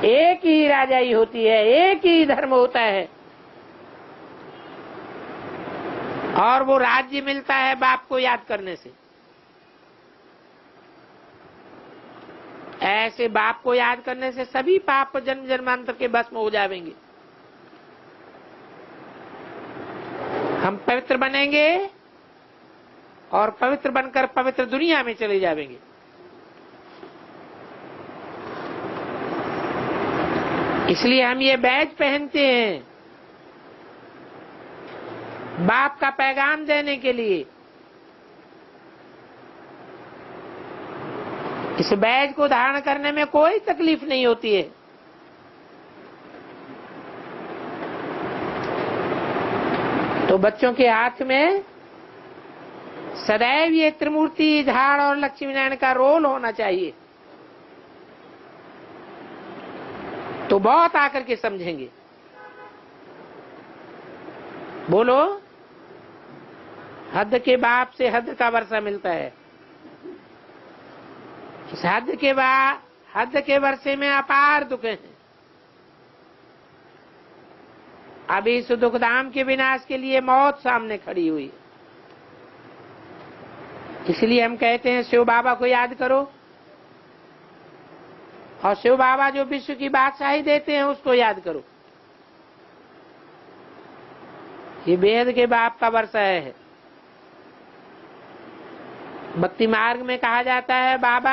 एक ही राजाई होती है, एक ही धर्म होता है, और वो राज्य मिलता है बाप को याद करने से। ऐसे बाप को याद करने से सभी पाप जन्म जन्मांतर के भस्म हो जाएंगे। हम पवित्र बनेंगे और पवित्र बनकर पवित्र दुनिया में चले जाएंगे। इसलिए हम ये बैज पहनते हैं बाप का पैगाम देने के लिए। इस बैज को धारण करने में कोई तकलीफ नहीं होती है। तो बच्चों के हाथ में सदैव ये त्रिमूर्ति झाड़ और लक्ष्मी नारायण का रोल होना चाहिए, तो बहुत आकर के समझेंगे। बोलो, हद के बाप से हद का वर्षा मिलता है। इस हद के वर्षे में अपार दुख हैं। अभी इस दुखधाम के विनाश के लिए मौत सामने खड़ी हुई है। इसलिए हम कहते हैं शिव बाबा को याद करो, और शिव बाबा जो विश्व की बादशाही देते हैं उसको याद करो। ये वेद के बाप का वर्षा है। भक्ति मार्ग में कहा जाता है, बाबा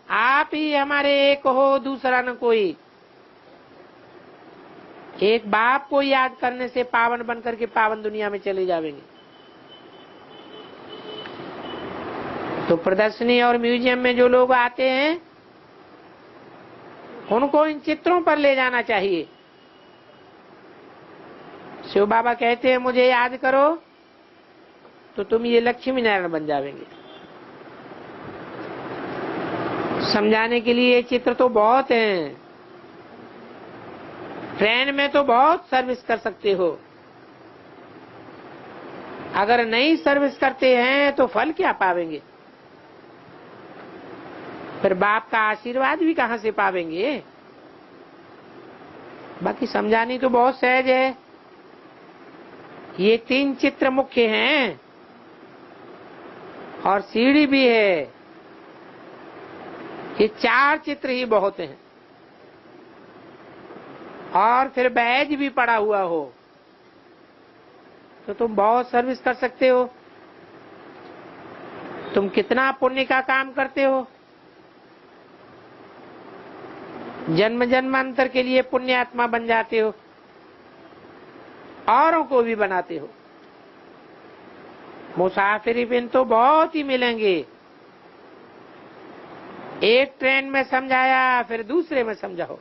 आप ही हमारे एक हो, दूसरा न कोई। एक बाप को याद करने से पावन बनकर के पावन दुनिया में चले जाएंगे। तो प्रदर्शनी और म्यूजियम में जो लोग आते हैं उनको इन चित्रों पर ले जाना चाहिए। शिव बाबा कहते हैं मुझे याद करो तो तुम ये लक्ष्मी नारायण बन जाओगे। समझाने के लिए चित्र तो बहुत हैं। ट्रेन में तो बहुत सर्विस कर सकते हो, अगर नहीं सर्विस करते हैं तो फल क्या पावेंगे? फिर बाप का आशीर्वाद भी कहां से पावेंगे? बाकी समझानी तो बहुत सहज है। ये 3 चित्र मुख्य हैं और सीढ़ी भी है। ये 4 चित्र ही बहुत हैं, और फिर बैज भी पड़ा हुआ हो तो तुम बहुत सर्विस कर सकते हो। तुम कितना पुण्य का काम करते हो, जन्म जन्मांतर के लिए पुण्य आत्मा बन जाते हो, औरों को भी बनाते हो। मुसाफिरी बिन तो बहुत ही मिलेंगे। एक ट्रेन में समझाया फिर दूसरे में समझाओ।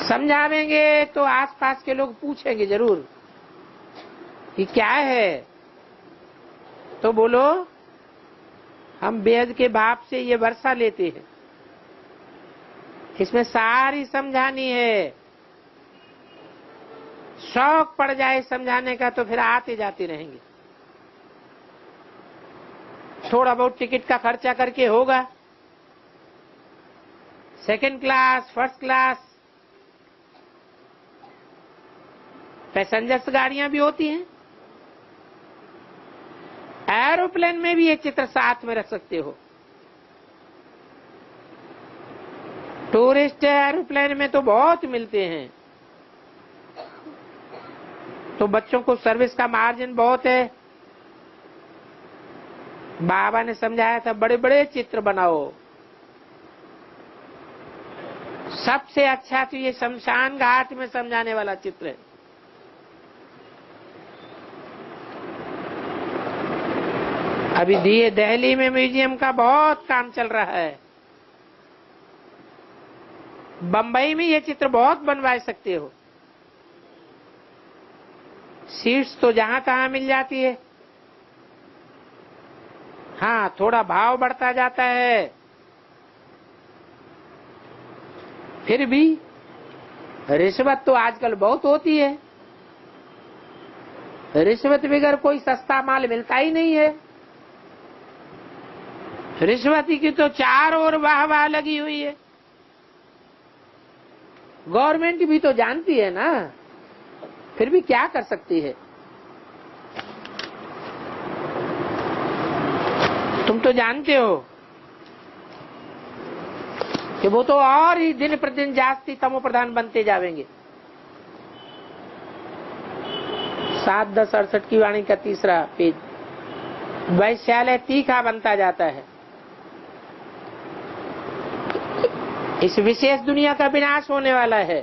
समझावेंगे तो आसपास के लोग पूछेंगे जरूर कि क्या है, तो बोलो हम वेद के बाप से ये वर्षा लेते हैं, इसमें सारी समझानी है। शौक पड़ जाए समझाने का तो फिर आते जाते रहेंगे। थोड़ा बहुत टिकट का खर्चा करके होगा, 2nd class, 1st class, passengers गाड़ियां भी होती हैं। एरोप्लेन में भी ये चित्र साथ में रख सकते हो। टूरिस्ट एरोप्लेन में तो बहुत मिलते हैं। तो बच्चों को सर्विस का मार्जिन बहुत है। बाबा ने समझाया था बड़े बड़े चित्र बनाओ। सबसे अच्छा तो ये शमशान घाट में समझाने वाला चित्र है। अभी दिल्ली में म्यूजियम का बहुत काम चल रहा है। बंबई में ये चित्र बहुत बनवा सकते हो। सीट्स तो जहां तहां मिल जाती है। हाँ, थोड़ा भाव बढ़ता जाता है, फिर भी रिश्वत तो आजकल बहुत होती है। रिश्वत बगैर कोई सस्ता माल मिलता ही नहीं है। रिश्वती की तो चार ओर वाह लगी हुई है। गवर्नमेंट भी तो जानती है ना, फिर भी क्या कर सकती है। तुम तो जानते हो कि वो तो और ही दिन प्रतिदिन जास्ती तमो प्रधान बनते जाएंगे। 7-10-68 की वाणी का 3रा पेज। वैश्यालय तीखा बनता जाता है। इस विशेष दुनिया का विनाश होने वाला है,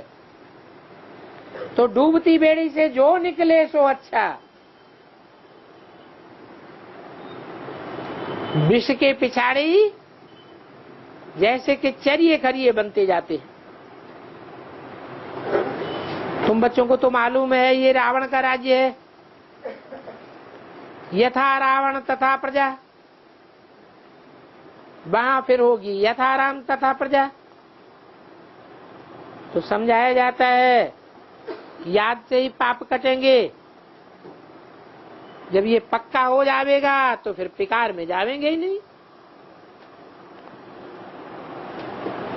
तो डूबती बेड़ी से जो निकले सो अच्छा। विष के पिछाड़ी जैसे कि चरिये खरिये बनते जाते हैं। तुम बच्चों को तो मालूम है ये रावण का राज्य है। यथा रावण तथा प्रजा, वहां फिर होगी यथा राम तथा प्रजा। तो समझाया जाता है याद से ही पाप कटेंगे। जब ये पक्का हो जाएगा तो फिर पिकार में जावेंगे ही नहीं।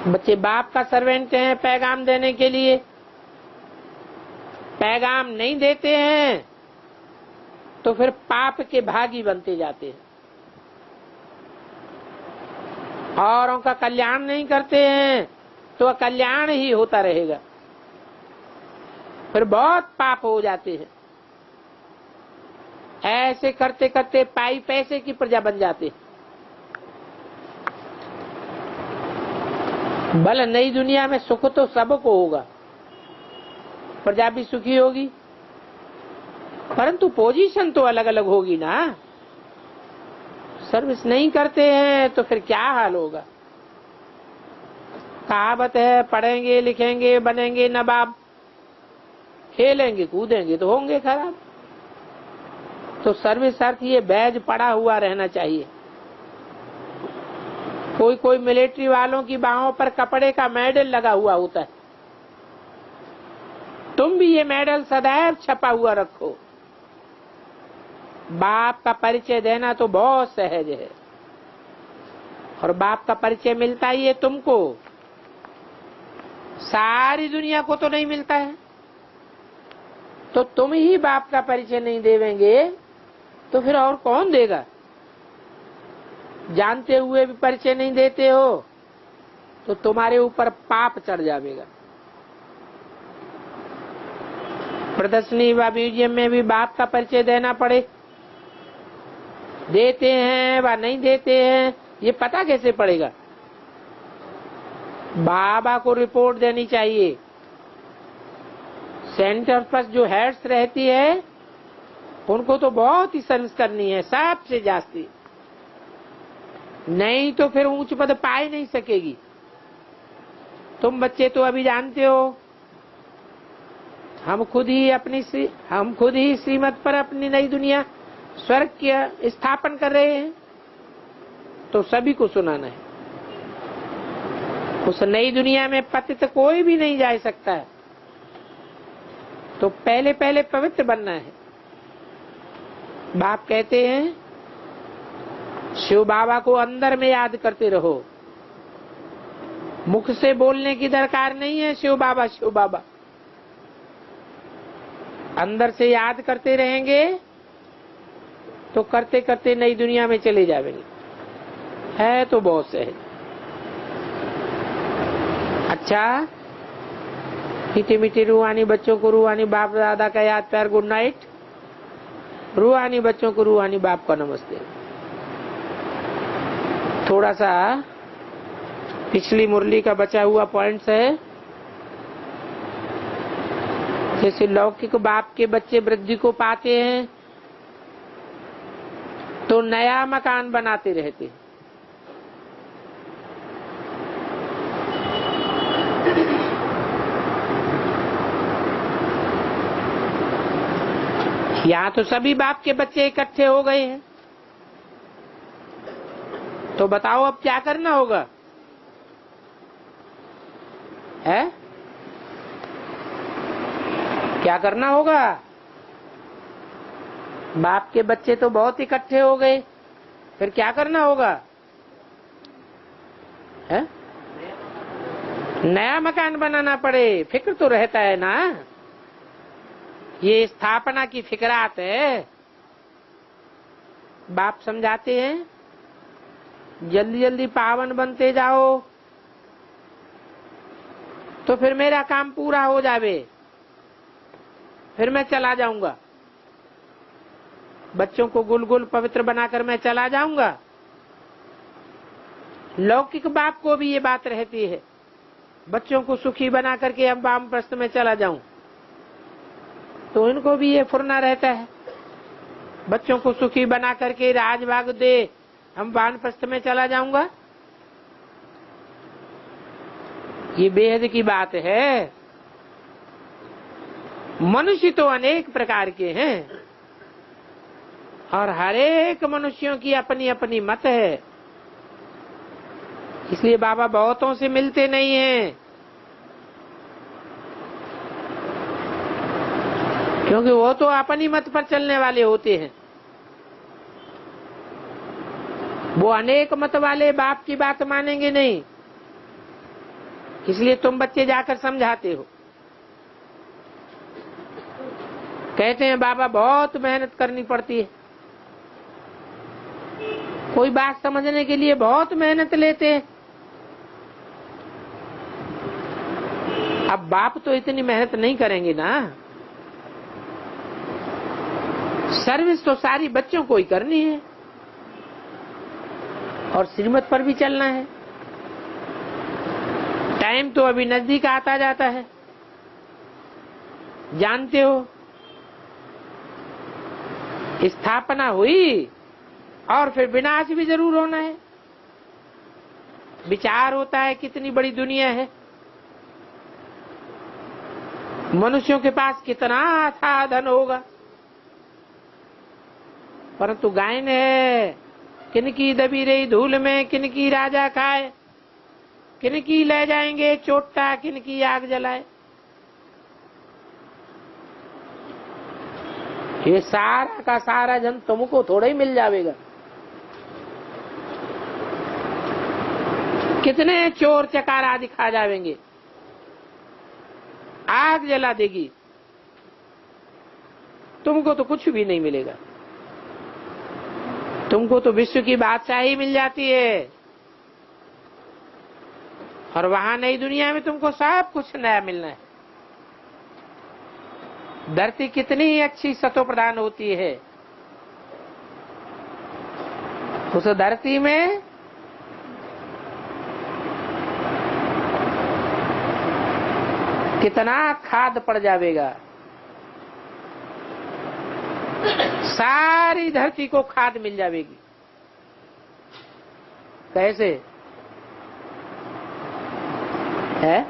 बच्चे बाप का सर्वेंट हैं पैगाम देने के लिए, पैगाम नहीं देते हैं तो फिर पाप के भागी बनते जाते हैं। औरों का कल्याण नहीं करते हैं तो कल्याण ही होता रहेगा, फिर बहुत पाप हो जाते हैं। ऐसे करते करते पाई पैसे की प्रजा बन जाते हैं। भले नई दुनिया में सुख तो सबको होगा, प्रजा भी सुखी होगी, परंतु पोजीशन तो अलग अलग होगी ना। सर्विस नहीं करते हैं तो फिर क्या हाल होगा। कहावत है पढ़ेंगे लिखेंगे बनेंगे नवाब, खेलेंगे कूदेंगे तो होंगे खराब। तो सर्विस अर्थ ये बैज पड़ा हुआ रहना चाहिए। कोई कोई मिलिट्री वालों की बाहों पर कपड़े का मेडल लगा हुआ होता है। तुम भी ये मेडल सदैव छपा हुआ रखो। बाप का परिचय देना तो बहुत सहज है, और बाप का परिचय मिलता ही है तुमको, सारी दुनिया को तो नहीं मिलता है। तो तुम ही बाप का परिचय नहीं देवेंगे तो फिर और कौन देगा। जानते हुए भी परिचय नहीं देते हो तो तुम्हारे ऊपर पाप चढ़ जाएगा। प्रदर्शनी व म्यूजियम में भी बाप का परिचय देना पड़े, देते हैं व नहीं देते हैं ये पता कैसे पड़ेगा। बाबा को रिपोर्ट देनी चाहिए। सेंटर पर जो हेड्स रहती है उनको तो बहुत ही सर्विस करनी है, सबसे जास्ती, नहीं तो फिर ऊंच पद पा ही नहीं सकेगी। तुम बच्चे तो अभी जानते हो हम खुद ही श्रीमत पर अपनी नई दुनिया स्वर्ग की स्थापन कर रहे हैं, तो सभी को सुनाना है। उस नई दुनिया में पतित कोई भी नहीं जा सकता है, तो पहले पहले पवित्र बनना है। बाप कहते हैं शिव बाबा को अंदर में याद करते रहो, मुख से बोलने की दरकार नहीं है शिव बाबा शिव बाबा। अंदर से याद करते रहेंगे तो करते करते नई दुनिया में चले जाएंगे। है तो बहुत सहज। अच्छा, मीठी मीठी रूहानी बच्चों को रूहानी बाप दादा का याद प्यार गुड नाइट। रूहानी बच्चों को रूहानी बाप का नमस्ते। थोड़ा सा पिछली मुरली का बचा हुआ पॉइंट्स है। जैसे लौकिक बाप के बच्चे वृद्धि को पाते हैं तो नया मकान बनाते रहते हैं। यहाँ तो सभी बाप के बच्चे इकट्ठे हो गए हैं, तो बताओ अब क्या करना होगा है? क्या करना होगा? बाप के बच्चे तो बहुत इकट्ठे हो गए, फिर क्या करना होगा? है? नया मकान बनाना पड़े, फिक्र तो रहता है ना। ये स्थापना की फिक्रात है। बाप समझाते हैं जल्दी जल्दी पावन बनते जाओ तो फिर मेरा काम पूरा हो जावे, फिर मैं चला जाऊंगा। बच्चों को गुल पवित्र बनाकर मैं चला जाऊंगा। लौकिक बाप को भी ये बात रहती है, बच्चों को सुखी बना करके अब वानप्रस्थ में चला जाऊं। तो इनको भी ये फुरना रहता है, बच्चों को सुखी बना करके राजभाग दे हम वानप्रस्थ में चला जाऊंगा। ये बेहद की बात है। मनुष्य तो अनेक प्रकार के हैं और हर एक मनुष्यों की अपनी अपनी मत है। इसलिए बाबा बहुतों से मिलते नहीं हैं, क्योंकि वो तो अपनी मत पर चलने वाले होते हैं। वो अनेक मत वाले बाप की बात मानेंगे नहीं। इसलिए तुम बच्चे जाकर समझाते हो, कहते हैं बाबा बहुत मेहनत करनी पड़ती है। कोई बात समझने के लिए बहुत मेहनत लेते हैं। अब बाप तो इतनी मेहनत नहीं करेंगे ना। सर्विस तो सारी बच्चों को ही करनी है और श्रीमत पर भी चलना है। टाइम तो अभी नजदीक आता जाता है, जानते हो। स्थापना हुई और फिर विनाश भी जरूर होना है। विचार होता है कितनी बड़ी दुनिया है, मनुष्यों के पास कितना अथाह धन होगा, परंतु गायन है किनकी दबी रही धूल में, किनकी राजा खाए, किनकी ले जाएंगे चोटा, किनकी आग जलाए। ये सारा का सारा जन तुमको थोड़ा ही मिल जाएगा। कितने चोर चकार आदि खा जाएंगे, आग जला देगी, तुमको तो कुछ भी नहीं मिलेगा। तुमको तो विश्व की बादशाही मिल जाती है और वहां नई दुनिया में तुमको सब कुछ नया मिलना है। धरती कितनी अच्छी सतो प्रधान होती है, उस धरती में कितना खाद पड़ जाएगा। सारी धरती को खाद मिल जाएगी। कैसे है?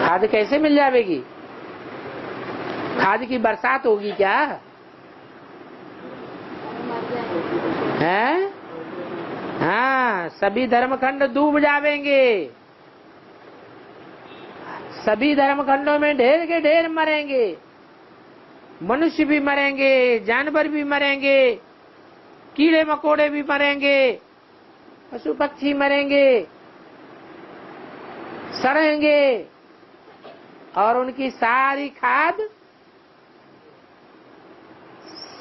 खाद कैसे मिल जाएगी? खाद की बरसात होगी क्या है? हाँ, सभी धर्मखंड डूब जाएंगे। सभी धर्मखंडों में ढेर के ढेर मरेंगे, मनुष्य भी मरेंगे, जानवर भी मरेंगे, कीड़े मकोड़े भी मरेंगे, पशु पक्षी मरेंगे, सड़ेंगे और उनकी सारी खाद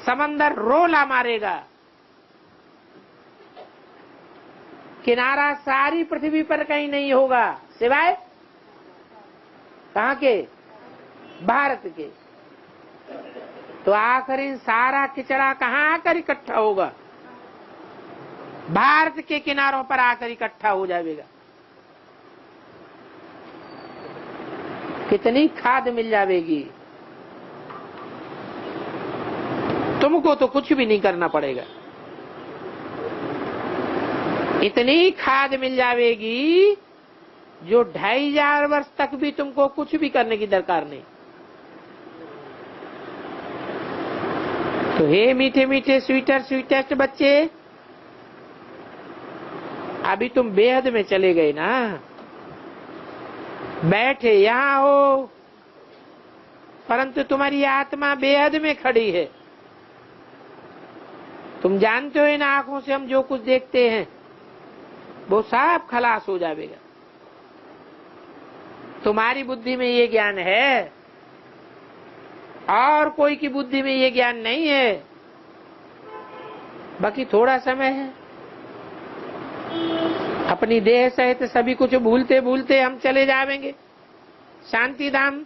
समंदर रोला मारेगा। किनारा सारी पृथ्वी पर कहीं नहीं होगा सिवाय कहाँ के? भारत के। तो आखिर सारा किचड़ा कहाँ आकर इकट्ठा होगा? भारत के किनारों पर आकर इकट्ठा हो जाएगा। कितनी खाद मिल जाएगी, तुमको तो कुछ भी नहीं करना पड़ेगा। इतनी खाद मिल जाएगी जो 2500 वर्ष तक भी तुमको कुछ भी करने की दरकार नहीं। तो हे मीठे मीठे स्वीटेस्ट बच्चे, अभी तुम बेहद में चले गए ना। बैठे यहाँ हो परंतु तुम्हारी आत्मा बेहद में खड़ी है। तुम जानते हो इन आंखों से हम जो कुछ देखते हैं वो सब खलास हो जाएगा। तुम्हारी बुद्धि में ये ज्ञान है और कोई की बुद्धि में ये ज्ञान नहीं है। बाकी थोड़ा समय है, अपनी देह सहित सभी कुछ भूलते भूलते हम चले जाएंगे शांति धाम,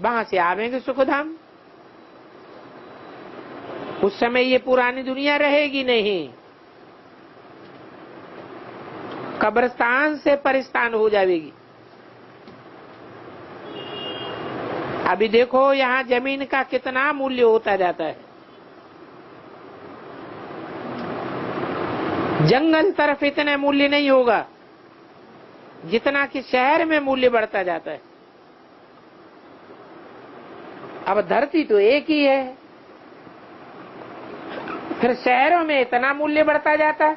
वहां से आवेंगे सुख धाम। उस समय ये पुरानी दुनिया रहेगी नहीं, कब्रिस्तान से परिस्तान हो जाएगी। अभी देखो यहाँ जमीन का कितना मूल्य होता जाता है, जंगल तरफ इतना मूल्य नहीं होगा जितना कि शहर में मूल्य बढ़ता जाता है। अब धरती तो एक ही है, फिर शहरों में इतना मूल्य बढ़ता जाता है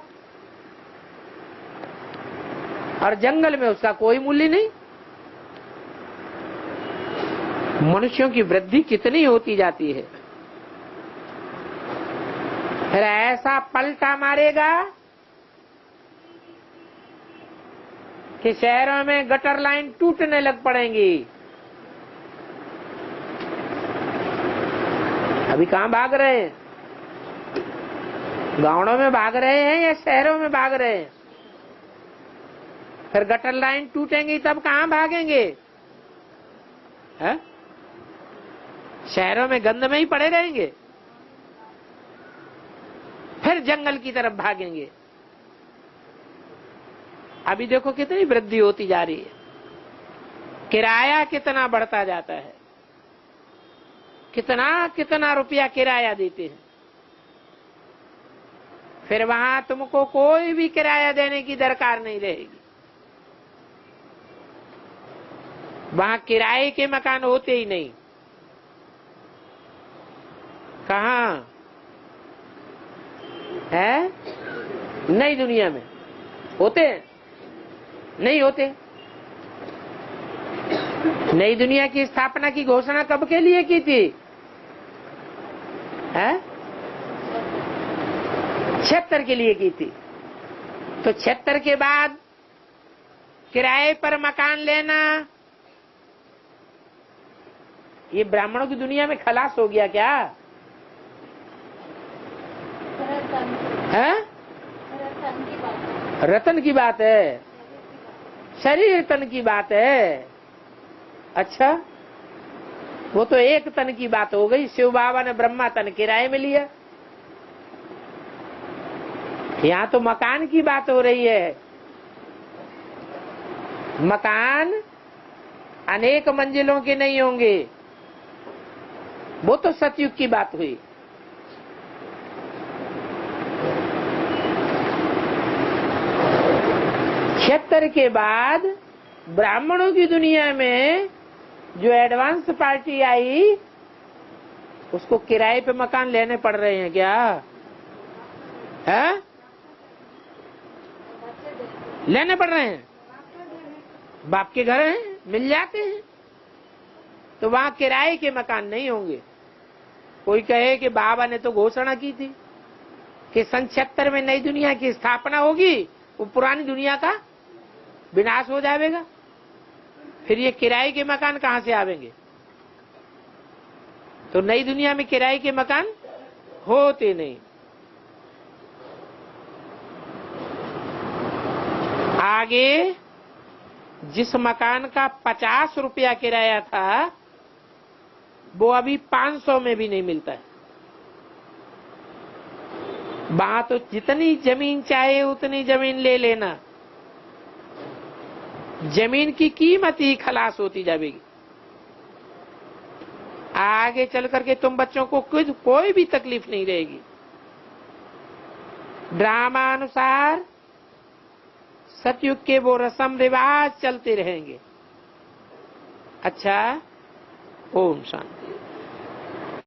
और जंगल में उसका कोई मूल्य नहीं। मनुष्यों की वृद्धि कितनी होती जाती है, फिर ऐसा पलटा मारेगा कि शहरों में गटर लाइन टूटने लग पड़ेंगी। अभी कहाँ भाग रहे हैं, गांवों में भाग रहे हैं या शहरों में भाग रहे हैं? फिर गटर लाइन टूटेंगी तब कहाँ भागेंगे? है? शहरों में गंद में ही पड़े रहेंगे, फिर जंगल की तरफ भागेंगे। अभी देखो कितनी वृद्धि होती जा रही है, किराया कितना बढ़ता जाता है, कितना कितना रुपया किराया देते हैं। फिर वहां तुमको कोई भी किराया देने की दरकार नहीं रहेगी। वहां किराए के मकान होते ही नहीं। कहाँ है? नई दुनिया में होते हैं? नहीं होते। नई दुनिया की स्थापना की घोषणा कब के लिए की थी? है? 76 के लिए की थी। तो 76 के बाद किराए पर मकान लेना, ये ब्राह्मणों की दुनिया में खलास हो गया क्या? है? रतन की बात है, शरीर तन की बात है। अच्छा, वो तो एक तन की बात हो गई। शिव बाबा ने ब्रह्मा तन किराए में लिया। यहाँ तो मकान की बात हो रही है। मकान अनेक मंजिलों के नहीं होंगे, वो तो सतयुग की बात हुई। छिहत्तर के बाद ब्राह्मणों की दुनिया में जो एडवांस पार्टी आई, उसको किराए पे मकान लेने पड़ रहे हैं क्या? है? लेने पड़ रहे हैं। बाप के घर हैं, मिल जाते हैं। तो वहां किराए के मकान नहीं होंगे। कोई कहे कि बाबा ने तो घोषणा की थी कि सन 76 में नई दुनिया की स्थापना होगी, वो पुरानी दुनिया का विनाश हो जाएगा। फिर ये किराए के मकान कहां से आवेंगे? तो नई दुनिया में किराए के मकान होते नहीं। आगे जिस मकान का 50 रुपया किराया था, वो अभी 500 में भी नहीं मिलता है। वहां तो जितनी जमीन चाहे उतनी जमीन ले लेना, जमीन की कीमत ही खलास होती जाएगी। आगे चल करके तुम बच्चों को कोई भी तकलीफ नहीं रहेगी। ड्रामा अनुसार सतयुग के वो रस्म रिवाज चलते रहेंगे। अच्छा, ओम शांति।